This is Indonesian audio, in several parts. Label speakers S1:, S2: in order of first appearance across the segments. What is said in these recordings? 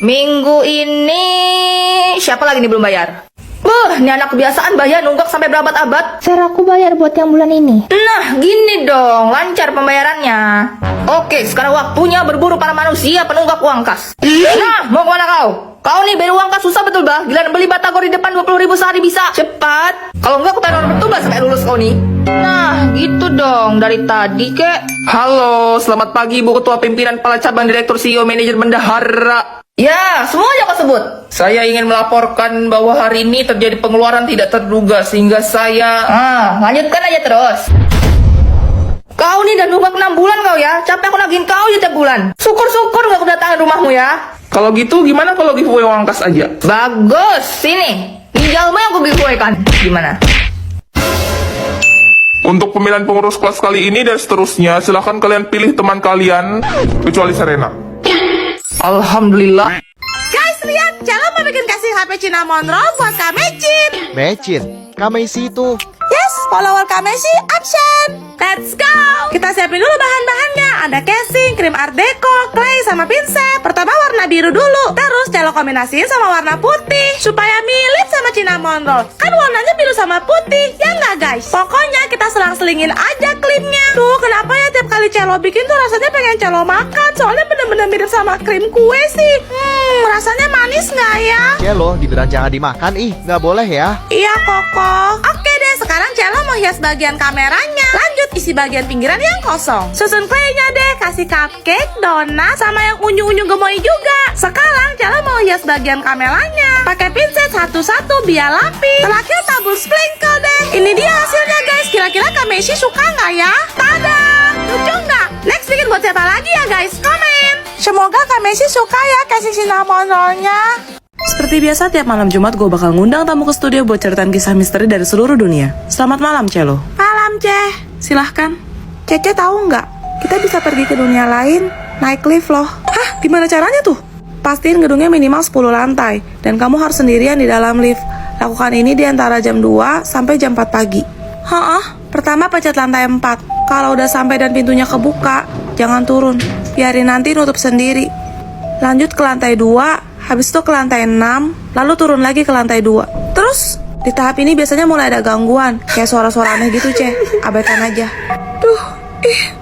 S1: Minggu ini siapa lagi nih belum bayar? Ini anak kebiasaan bayar nunggak sampai berabad-abad.
S2: Ser, aku bayar buat yang bulan ini.
S1: Nah, gini dong, lancar pembayarannya. Oke, sekarang waktunya berburu para manusia penunggak uang kas. Nah, mau kemana kau? Kau nih bayar uang kas susah betul bah. Gila beli batagor di depan 20.000 sehari bisa. Cepat. Kalau enggak aku taruh betul bah sampai lulus kau nih. Nah, gitu dong dari tadi kek.
S3: Halo, selamat pagi Bu Ketua Pimpinan Kepala Cabang Direktur CEO Manajer Bendahara.
S1: Ya, semuanya kau sebut.
S3: Saya ingin melaporkan bahwa hari ini terjadi pengeluaran tidak terduga sehingga saya...
S1: Lanjutkan aja terus. Kau nih udah nunggak 6 bulan kau ya. Capek aku nagihin kau aja tiap bulan. Syukur-syukur gak kedatangan rumahmu ya.
S3: Kalau gitu gimana kalau giveaway uang kas aja?
S1: Bagus, sini. Ginjalmu yang aku giveaway-kan. Gimana?
S3: Untuk pemilihan pengurus kelas kali ini dan seterusnya, silahkan kalian pilih teman kalian, kecuali Serena. Alhamdulillah.
S4: Guys, lihat, Celo mau bikin kasih HP cinnamon roll buat Kak Mecin.
S5: Mecin, Kak Messi itu.
S4: Yes, follower Kak Messi action. Let's go. Kita siapin dulu bahan-bahannya. Ada casing, krim art deco, clay, sama pinset. Pertama warna biru dulu. Terus Celo kombinasiin sama warna putih supaya mirip sama cinnamon roll. Kan warnanya biru sama putih, ya nggak guys? Pokoknya kita selang-selingin aja krimnya. Tuh, kenapa ya tiap kali Celo bikin tuh rasanya pengen Celo makan. Soalnya bener-bener mirip sama krim kue sih. Rasanya manis nggak ya?
S5: Celo, dibilang jangan dimakan, nggak boleh ya.
S4: Iya, Koko. Oke deh, sekarang Celo mau hias bagian kameranya. Lanjut isi bagian pinggiran yang kosong. Susun kuenya deh, kasih cupcake, donat, sama yang unyu-unyu gemoy juga. Sekarang Celo mau hias bagian kameranya. Pakai pinset satu-satu biar rapi. Terakhir tabur sprinkle deh. Ini dia hasilnya guys. Kira-kira Kak Messi suka nggak ya? Tada! Lucu nggak? Next bikin buat siapa lagi ya guys? Komen. Semoga Kak Messi suka ya kasih cinnamon roll-nya. Seperti biasa, tiap malam Jumat gue bakal ngundang tamu ke studio buat ceritain kisah misteri dari seluruh dunia. Selamat malam, Celo. Malam, Ceh. Silahkan. Cece tahu nggak? Kita bisa pergi ke dunia lain, naik lift loh. Hah? Gimana caranya tuh? Pastiin gedungnya minimal 10 lantai, dan kamu harus sendirian di dalam lift. Lakukan ini di antara jam 2 sampai jam 4 pagi. Pertama pencet lantai 4. Kalau udah sampai dan pintunya kebuka, jangan turun. Biarin nanti nutup sendiri. Lanjut ke lantai 2. Habis itu ke lantai 6, lalu turun lagi ke lantai 2. Terus, di tahap ini biasanya mulai ada gangguan, kayak suara-suara aneh gitu, Ceh. Abaikan aja.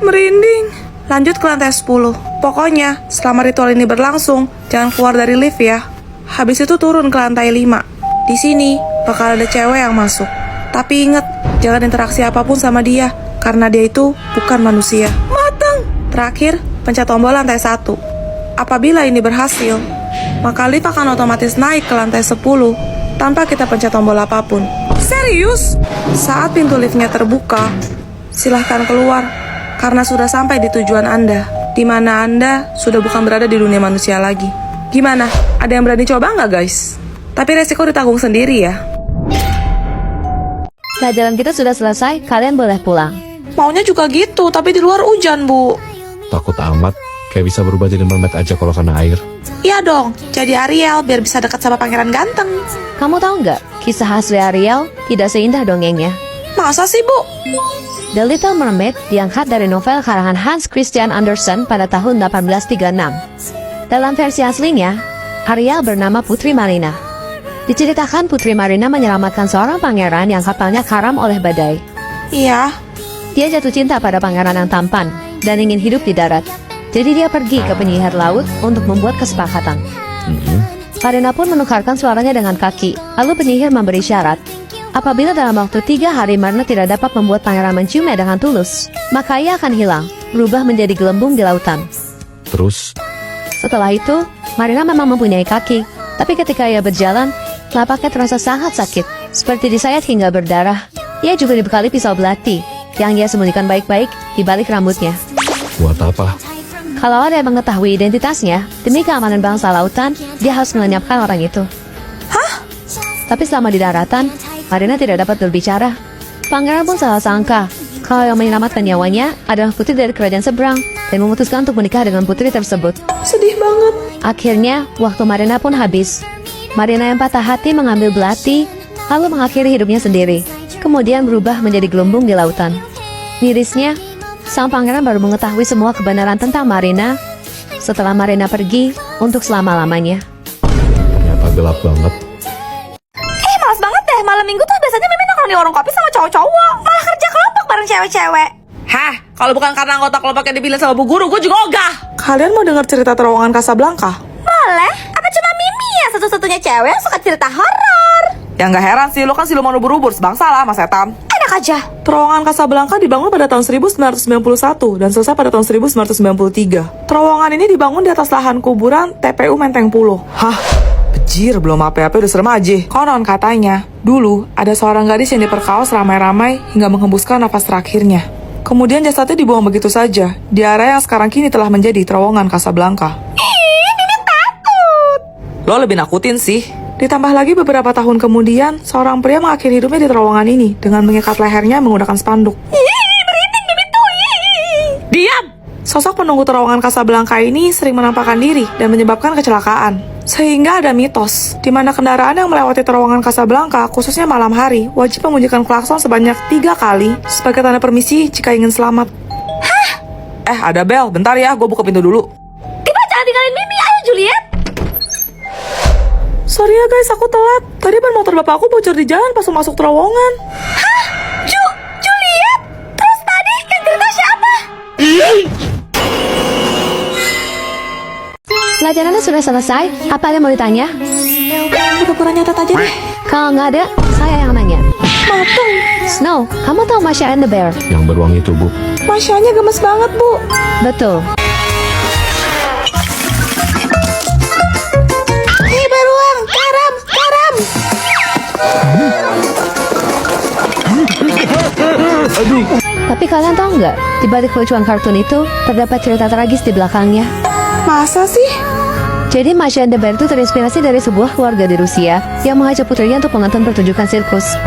S4: Merinding. Lanjut ke lantai 10. Pokoknya, selama ritual ini berlangsung, jangan keluar dari lift ya. Habis itu turun ke lantai 5. Di sini, bakal ada cewek yang masuk. Tapi inget, jangan interaksi apapun sama dia, karena dia itu bukan manusia. Matang! Terakhir, pencet tombol lantai 1. Apabila ini berhasil, maka lift akan otomatis naik ke lantai 10 tanpa kita pencet tombol apapun. Serius? Saat pintu liftnya terbuka, silahkan keluar karena sudah sampai di tujuan Anda, di mana Anda sudah bukan berada di dunia manusia lagi. Gimana? Ada yang berani coba nggak guys? Tapi resiko ditanggung sendiri ya.
S6: Pelajaran kita sudah selesai, kalian boleh pulang.
S4: Maunya juga gitu, tapi di luar hujan, Bu.
S7: Takut amat, kayak bisa berubah jadi mermaid aja kalau kena air.
S4: Iya dong, jadi Ariel biar bisa dekat sama pangeran ganteng.
S6: Kamu tahu nggak, kisah asli Ariel tidak seindah dongengnya.
S4: Masa sih, Bu?
S6: The Little Mermaid diangkat dari novel karangan Hans Christian Andersen pada tahun 1836. Dalam versi aslinya, Ariel bernama Putri Marina. Diceritakan Putri Marina menyelamatkan seorang pangeran yang kapalnya karam oleh badai.
S4: Iya.
S6: Dia jatuh cinta pada pangeran yang tampan dan ingin hidup di darat. Jadi dia pergi ke penyihir laut untuk membuat kesepakatan. Marina pun menukarkan suaranya dengan kaki. Lalu penyihir memberi syarat. Apabila dalam waktu 3 hari Marina tidak dapat membuat pangeran menciumnya dengan tulus, maka ia akan hilang, berubah menjadi gelembung di lautan.
S7: Terus?
S6: Setelah itu, Marina memang mempunyai kaki. Tapi ketika ia berjalan, telapaknya terasa sangat sakit, seperti disayat hingga berdarah. Ia juga dibekali pisau belati, yang ia sembunyikan baik-baik di balik rambutnya.
S7: Buat apa?
S6: Kalau ada yang mengetahui identitasnya, demi keamanan bangsa lautan, dia harus melenyapkan orang itu. Tapi selama di daratan, Marina tidak dapat berbicara. Pangeran pun salah sangka kalau yang menyelamatkan nyawanya adalah putri dari kerajaan seberang dan memutuskan untuk menikah dengan putri tersebut.
S4: Sedih banget.
S6: Akhirnya, waktu Marina pun habis. Marina yang patah hati mengambil belati, lalu mengakhiri hidupnya sendiri. Kemudian berubah menjadi gelembung di lautan. Mirisnya, sang pangeran baru mengetahui semua kebenaran tentang Marina setelah Marina pergi untuk selama-lamanya.
S7: Ternyata gelap banget.
S4: Males banget deh, malam minggu tuh biasanya Mimi nongkrong di warung kopi sama cowok-cowok, malah kerja kelompok bareng cewek-cewek. Hah, kalau bukan karena anggota kelompoknya dipilih sama bu guru, gue juga ogah. Kalian mau dengar cerita terowongan Casablanca? Boleh, apa cuma Mimi ya satu-satunya cewek yang suka cerita horor? Ya nggak heran sih, lo kan siluman ubur-ubur, sebangsa lah sama setan. Enak aja. Terowongan Casablanca dibangun pada tahun 1991 dan selesai pada tahun 1993. Terowongan ini dibangun di atas lahan kuburan TPU Menteng Pulo. Hah? Bejir, belum apa-apa udah serem aja. Konon katanya, dulu ada seorang gadis yang diperkaos ramai-ramai hingga menghembuskan nafas terakhirnya. Kemudian jasadnya dibuang begitu saja di area yang sekarang kini telah menjadi terowongan Casablanca. Ini takut. Lo lebih nakutin sih. Ditambah lagi beberapa tahun kemudian, seorang pria mengakhiri hidupnya di terowongan ini dengan mengikat lehernya menggunakan spanduk. Merinding, Bibi tuh. Diam! Sosok penunggu terowongan Casablanca ini sering menampakkan diri dan menyebabkan kecelakaan. Sehingga ada mitos, di mana kendaraan yang melewati terowongan Casablanca, khususnya malam hari, wajib membunyikan klakson sebanyak 3 kali sebagai tanda permisi jika ingin selamat. Hah? Ada bel, bentar ya, gue buka pintu dulu. Tiba, jangan tinggalin Mimi, ayo Juliet. Sorry ya guys, aku telat. Tadi ban motor bapak aku bocor di jalan pas masuk terowongan. Hah? Juliet? Terus tadi yang cerita siapa?
S6: Pelajarannya sudah selesai. Apa ada yang mau ditanya?
S4: Pura-pura nyatet aja deh.
S6: Kalau nggak ada, saya yang nanya.
S4: Mateng.
S6: Snow, kamu tahu Masha and the Bear?
S7: Yang beruang itu, Bu.
S4: Masyanya gemes banget, Bu.
S6: Betul.
S4: Hei beruang, karam, karam.
S6: Tapi kalian tahu nggak, di balik kelucuan kartun itu, terdapat cerita tragis di belakangnya.
S4: Masa sih?
S6: Jadi Masha and the Bear itu terinspirasi dari sebuah keluarga di Rusia yang mengajak putrinya untuk menonton pertunjukan sirkus.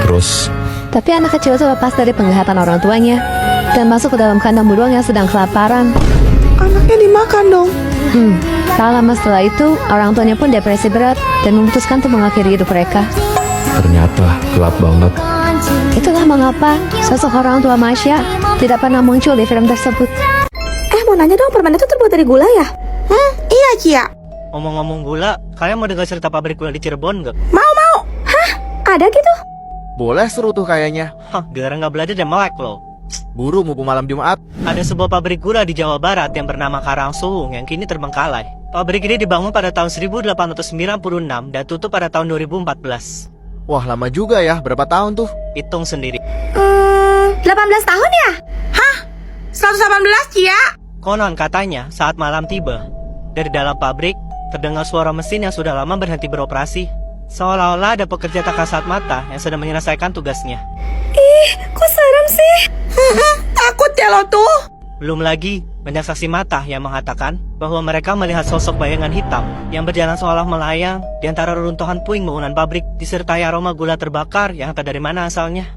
S7: Terus,
S6: Tapi anak kecil itu lepas dari penglihatan orang tuanya dan masuk ke dalam kandang beruang yang sedang kelaparan.
S4: Anaknya dimakan dong.
S6: Tak lama setelah itu, orang tuanya pun depresi berat dan memutuskan untuk mengakhiri hidup mereka.
S7: ternyata gelap banget.
S6: Itulah mengapa sosok orang tua Masya tidak pernah muncul di film tersebut.
S2: Mau nanya dong, permen itu terbuat dari gula ya?
S4: Iya, Cia.
S8: Ngomong-ngomong gula, kalian mau dengar cerita pabrik gula di Cirebon nggak?
S4: Mau.
S2: Ada gitu?
S5: Boleh, seru tuh kayaknya.
S8: Hah, gara nggak belajar dan melek loh.
S5: Buru mumpung malam Jumat.
S8: Ada sebuah pabrik gula di Jawa Barat yang bernama Karangsuwung yang kini terbengkalai. Pabrik ini dibangun pada tahun 1896 dan tutup pada tahun 2014.
S5: Wah, lama juga ya. Berapa tahun tuh?
S8: Hitung sendiri.
S2: 18 tahun ya?
S4: 118, Cia.
S8: Konon katanya saat malam tiba, dari dalam pabrik terdengar suara mesin yang sudah lama berhenti beroperasi. Seolah-olah ada pekerja tak kasat mata yang sedang menyelesaikan tugasnya.
S2: Kok serem sih?
S4: Takut ya lo tuh.
S8: Belum lagi banyak saksi mata yang mengatakan bahwa mereka melihat sosok bayangan hitam yang berjalan seolah melayang di antara reruntuhan puing bangunan pabrik disertai aroma gula terbakar yang entah dari mana asalnya.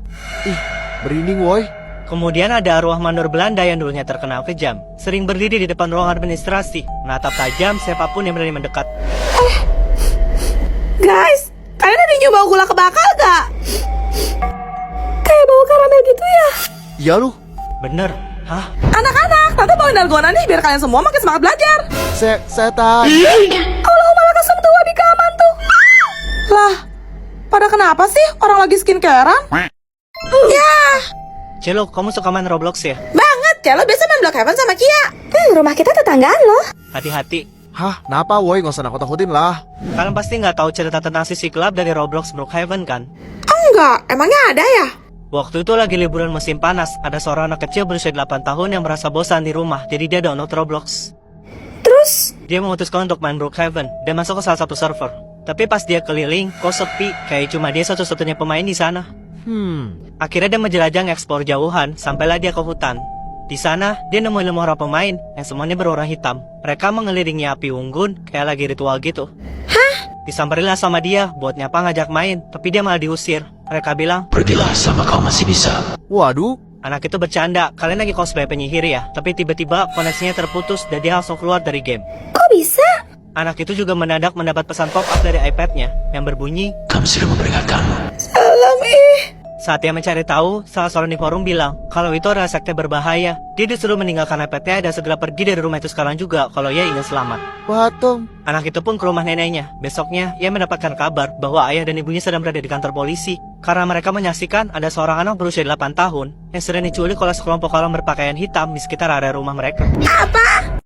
S5: Merinding woi.
S8: Kemudian ada arwah mandor Belanda yang dulunya terkenal kejam, sering berdiri di depan ruang administrasi, menatap tajam siapapun yang berani mendekat.
S4: Guys, kalian ada nyoba gula kebakar gak? Kayak bau karamel gitu ya.
S5: Iya lu.
S8: Bener? Hah?
S4: Anak-anak, tante bawain dalgona nih biar kalian semua makin semangat belajar.
S5: Setan.
S4: Allahumma lakasum tuh di kaman tuh. Lah, pada kenapa sih orang lagi skincarean? Ya,
S8: Celo, kamu suka main Roblox ya?
S4: banget. Celo biasa main Blockhaven sama Kia.
S2: Rumah kita tetanggaan loh.
S8: Hati-hati.
S5: Hah, kenapa woi? Nggak usah nakut-nakutin lah.
S8: Kalian pasti nggak tahu cerita tentang si Siklab dari Roblox Brookhaven kan?
S4: Enggak, emangnya ada ya?
S8: Waktu itu lagi liburan musim panas, ada seorang anak kecil berusia 8 tahun yang merasa bosan di rumah, jadi dia download Roblox.
S2: Terus?
S8: Dia memutuskan untuk main Brookhaven dan masuk ke salah satu server. Tapi pas dia keliling, kok sepi, kayak cuma dia satu-satunya pemain di sana. Akhirnya dia menjelajah ngeksplor jauhan, sampailah dia ke hutan. Di sana, dia nemuin 5 orang pemain yang semuanya berwarna hitam. Mereka mengelilingi api unggun, kayak lagi ritual gitu. Disamperinlah sama dia, buat nyapa ngajak main, tapi dia malah diusir. Mereka bilang,
S5: Waduh.
S8: anak itu bercanda, kalian lagi cosplay penyihir ya? Tapi tiba-tiba koneksinya terputus dan dia langsung keluar dari game.
S2: Kok bisa?
S8: Anak itu juga mendadak mendapat pesan pop-up dari iPad-nya yang berbunyi,
S4: Salam
S8: Saat dia mencari tahu, salah seorang di forum bilang kalau itu adalah sekte berbahaya. Dia disuruh meninggalkan iPad-nya dan segera pergi dari rumah itu sekarang juga kalau ia ingin selamat.
S5: Patong.
S8: Anak itu pun ke rumah neneknya. Besoknya, ia mendapatkan kabar bahwa ayah dan ibunya sedang berada di kantor polisi. Karena mereka menyaksikan ada seorang anak berusia 8 tahun yang sedang diculik oleh sekelompok orang berpakaian hitam di sekitar area rumah mereka.
S4: Apa?